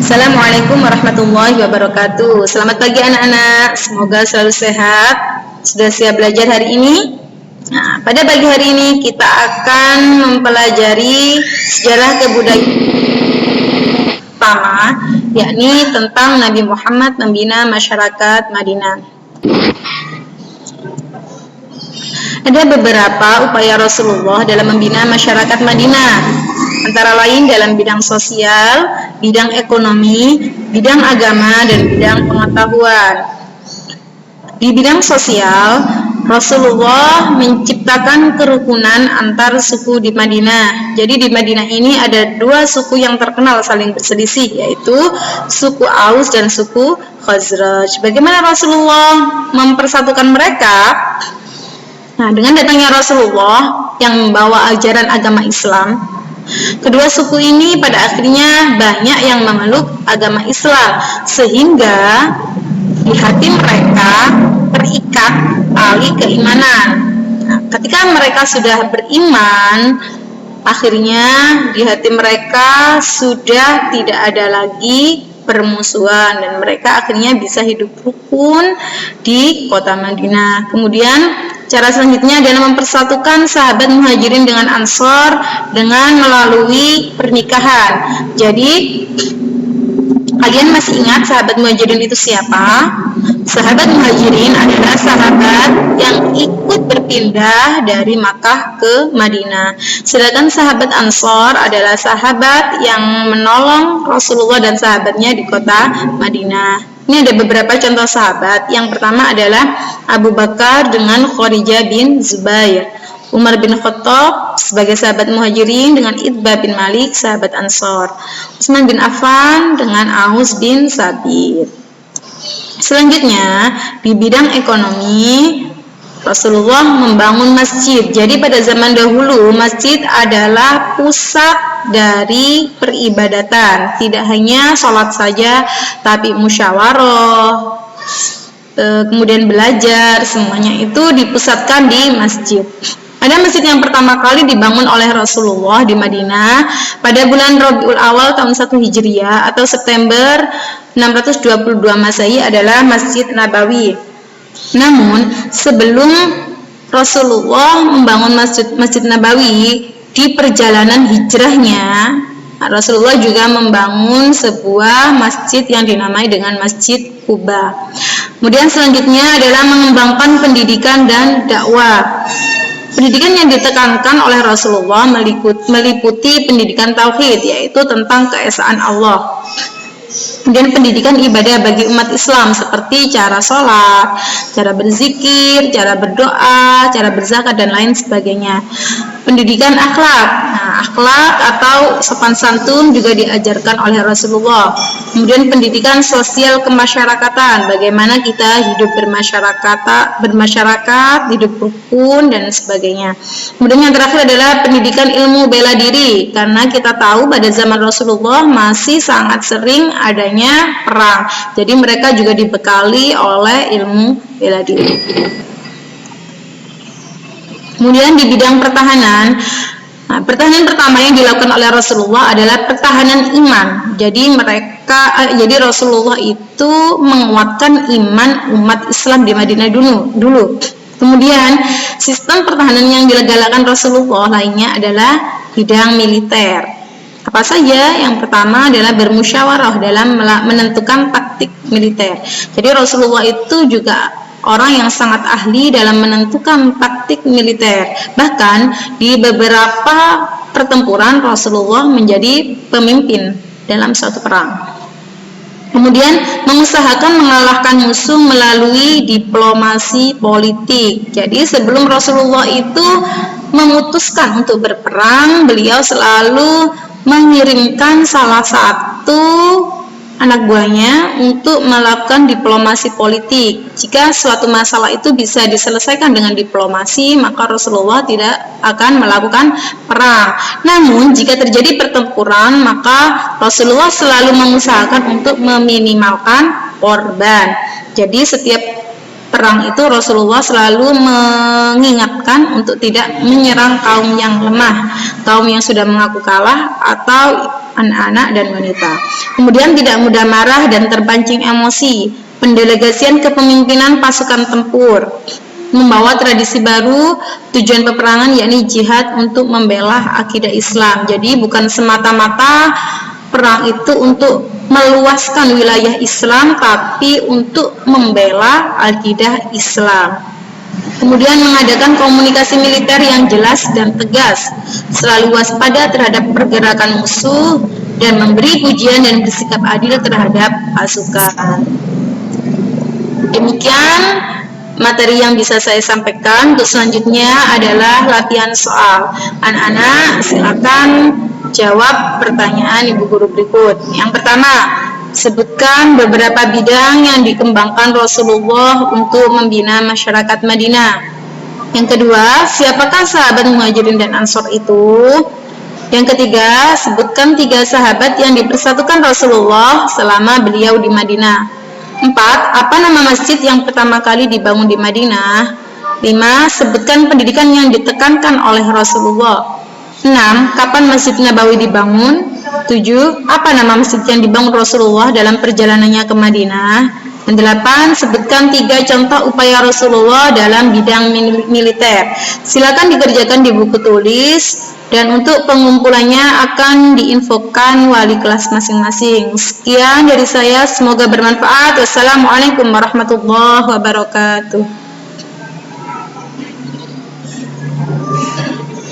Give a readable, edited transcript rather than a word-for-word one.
Assalamualaikum warahmatullahi wabarakatuh. Selamat pagi anak-anak, semoga selalu sehat. Sudah siap belajar hari ini? Nah, pada pagi hari ini kita akan mempelajari sejarah kebudayaan pertama, yakni tentang Nabi Muhammad membina masyarakat Madinah. Ada beberapa upaya Rasulullah dalam membina masyarakat Madinah, antara lain dalam bidang sosial, bidang ekonomi, bidang agama, dan bidang pengetahuan. Di bidang sosial, Rasulullah menciptakan kerukunan antar suku di Madinah. Jadi di Madinah ini ada dua suku yang terkenal saling berselisih, yaitu suku Aus dan suku Khazraj. Bagaimana Rasulullah mempersatukan mereka? Nah, dengan datangnya Rasulullah yang membawa ajaran agama Islam, kedua suku ini pada akhirnya banyak yang memeluk agama Islam, sehingga di hati mereka terikat tali keimanan. Nah, ketika mereka sudah beriman, akhirnya di hati mereka sudah tidak ada lagi permusuhan dan mereka akhirnya bisa hidup rukun di kota Madinah. Kemudian cara selanjutnya adalah mempersatukan sahabat Muhajirin dengan Ansor dengan melalui pernikahan. Jadi kalian masih ingat sahabat Muhajirin itu siapa? Sahabat Muhajirin adalah sahabat yang ikut berpindah dari Makkah ke Madinah. Sedangkan sahabat Ansor adalah sahabat yang menolong Rasulullah dan sahabatnya di kota Madinah. Ini ada beberapa contoh sahabat. Yang pertama adalah Abu Bakar dengan Kharijah bin Zubair, Umar bin Khattab sebagai sahabat Muhajirin dengan Itbah bin Malik sahabat Ansor, Utsman bin Affan dengan Aus bin Sabit. Selanjutnya di bidang ekonomi, Rasulullah membangun masjid. Jadi pada zaman dahulu masjid adalah pusat dari peribadatan, tidak hanya sholat saja, tapi musyawarah, kemudian belajar, semuanya itu dipusatkan di masjid. Ada masjid yang pertama kali dibangun oleh Rasulullah di Madinah pada bulan Rabiul Awal tahun 1 Hijriah atau September 622 Masehi adalah Masjid Nabawi. Namun sebelum Rasulullah membangun Masjid Nabawi, di perjalanan hijrahnya Rasulullah juga membangun sebuah masjid yang dinamai dengan Masjid Quba. Kemudian selanjutnya adalah mengembangkan pendidikan dan dakwah. Pendidikan yang ditekankan oleh Rasulullah meliputi pendidikan tauhid, yaitu tentang keesaan Allah. Kemudian pendidikan ibadah bagi umat Islam seperti cara sholat, cara berzikir, cara berdoa, cara berzakat dan lain sebagainya. Pendidikan akhlak, akhlak atau sopan santun juga diajarkan oleh Rasulullah. Kemudian pendidikan sosial kemasyarakatan, bagaimana kita hidup bermasyarakat, hidup rukun dan sebagainya. Kemudian yang terakhir adalah pendidikan ilmu bela diri, karena kita tahu pada zaman Rasulullah masih sangat sering adanya perang. Jadi mereka juga dibekali oleh ilmu bela diri. Kemudian di bidang pertahanan, pertahanan pertama yang dilakukan oleh Rasulullah adalah pertahanan iman. Jadi Rasulullah itu menguatkan iman umat Islam di Madinah dulu. Kemudian sistem pertahanan yang digalakkan Rasulullah lainnya adalah bidang militer. Apa saja? Yang pertama adalah bermusyawarah dalam menentukan taktik militer. Jadi Rasulullah itu juga orang yang sangat ahli dalam menentukan taktik militer. Bahkan di beberapa pertempuran Rasulullah menjadi pemimpin dalam suatu perang. Kemudian mengusahakan mengalahkan musuh melalui diplomasi politik. Jadi sebelum Rasulullah itu memutuskan untuk berperang, beliau selalu mengirimkan salah satu anak buahnya untuk melakukan diplomasi politik. Jika suatu masalah itu bisa diselesaikan dengan diplomasi, maka Rasulullah tidak akan melakukan perang. Namun jika terjadi pertempuran, maka Rasulullah selalu mengusahakan untuk meminimalkan korban. Jadi setiap perang itu Rasulullah selalu mengingatkan untuk tidak menyerang kaum yang lemah, kaum yang sudah mengaku kalah atau anak-anak dan wanita. Kemudian tidak mudah marah dan terpancing emosi. Pendelegasian kepemimpinan pasukan tempur, membawa tradisi baru, tujuan peperangan yakni jihad untuk membela akidah Islam. Jadi bukan semata-mata perang itu untuk meluaskan wilayah Islam, tapi untuk membela akidah Islam. Kemudian mengadakan komunikasi militer yang jelas dan tegas, selalu waspada terhadap pergerakan musuh, dan memberi pujian dan bersikap adil terhadap pasukan. Demikian materi yang bisa saya sampaikan. Untuk selanjutnya adalah latihan soal. Anak-anak silakan jawab pertanyaan Ibu Guru berikut. Yang pertama, sebutkan beberapa bidang yang dikembangkan Rasulullah untuk membina masyarakat Madinah. Yang kedua, siapakah sahabat Muhajirin dan Ansor itu? Yang ketiga, sebutkan 3 sahabat yang dipersatukan Rasulullah selama beliau di Madinah. 4. Apa nama masjid yang pertama kali dibangun di Madinah? 5. Sebutkan pendidikan yang ditekankan oleh Rasulullah. 6. Kapan Masjid Nabawi dibangun? 7. Apa nama masjid yang dibangun Rasulullah dalam perjalanannya ke Madinah? Dan 8. Sebutkan 3 contoh upaya Rasulullah dalam bidang militer. Silakan dikerjakan di buku tulis, dan untuk pengumpulannya akan diinfokan wali kelas masing-masing. Sekian dari saya, semoga bermanfaat. Wassalamualaikum warahmatullahi wabarakatuh.